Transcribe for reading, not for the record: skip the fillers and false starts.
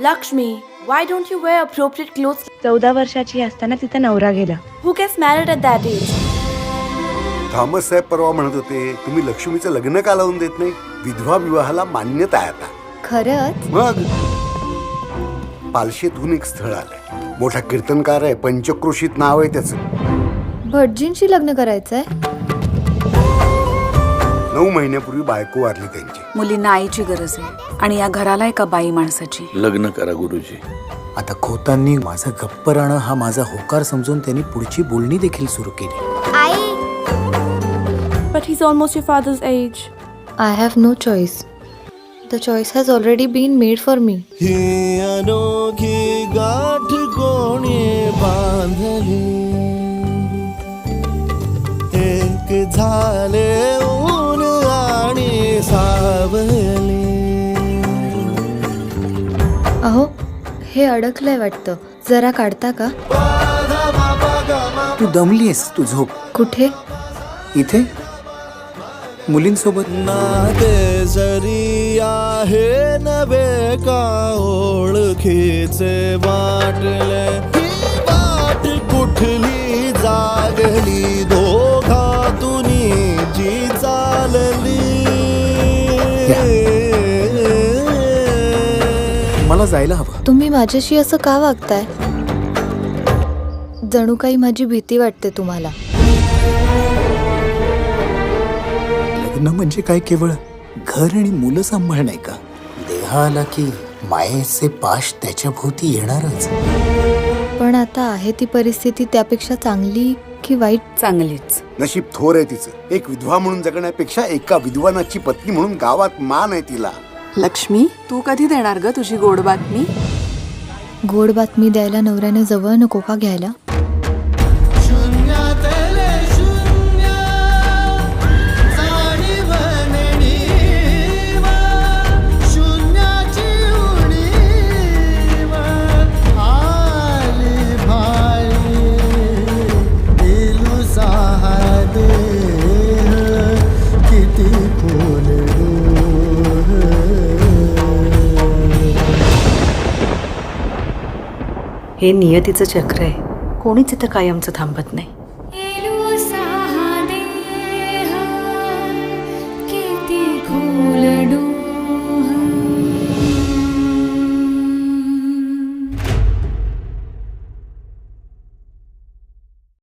Lakshmi, why don't you wear appropriate clothes? 14 वर्षाची असताना तिचा नवरा गेला. Who gets married at that age? Thomas साहेब परवा म्हणत होते तुम्ही लक्ष्मीचं लग्न का लावून देत नाही. विधवा विवाहाला मान्यता आहे आता. खरंच? मग पालशेतहून एक स्थळ आलंय. मोठा कीर्तनकार आहे, पंचक्रोशीत नाव आहे त्याचं. भटजींशी लग्न करायचंय? 9 महिन्यापूर्वी बायको वारली त्यांची. मुलींना आईची गरज आहे आणि या घराला एका बाई माणसाची. लग्न करा गुरुजी. आता खोतांनी माझं गप्प राहणं हा माझा होकार समजून त्यांनी पुढची बोलणी देखील सुरू केली. But he's almost your father's age. I have no choice. The choice has already been made for me. ही अनोखी गाठ कोणी बांधली, एक झाले ऊन आणि सावली. अहो, हे अडकलंय वाटतं. जरा काढता का? तू दमलीस, तू झोप. कुठे? इथे मुलींसोबत. नाते जरी आहे नवे का ओळखीचे वाटले, ही वाट कुठली जागली दोघातून जी चालली. मला जायला हवं. तुम्ही माझ्याशी असं का वागताय? जणू काही माझी भीती वाटते तुम्हाला. लग्न म्हणजे काय केवळ घर आणि मुलं सांभाळ नाही का? देहा आला की मायेचे पाश त्याच्या भोवती येणारच. पण आता आहे ती परिस्थिती त्यापेक्षा चांगली की वाईट? चांगलीच. नशीब थोर आहे तिचं. एक विधवा म्हणून जगण्यापेक्षा एका विद्वानाची पत्नी म्हणून गावात मान आहे तिला. लक्ष्मी, तू कधी देणार ग तुझी गोड बातमी? गोड बातमी द्यायला नवऱ्याने जवळ नको का घ्यायला? हे नियतीचं चक्र आहे. कोणीच इथं कायमचं थांबत नाही.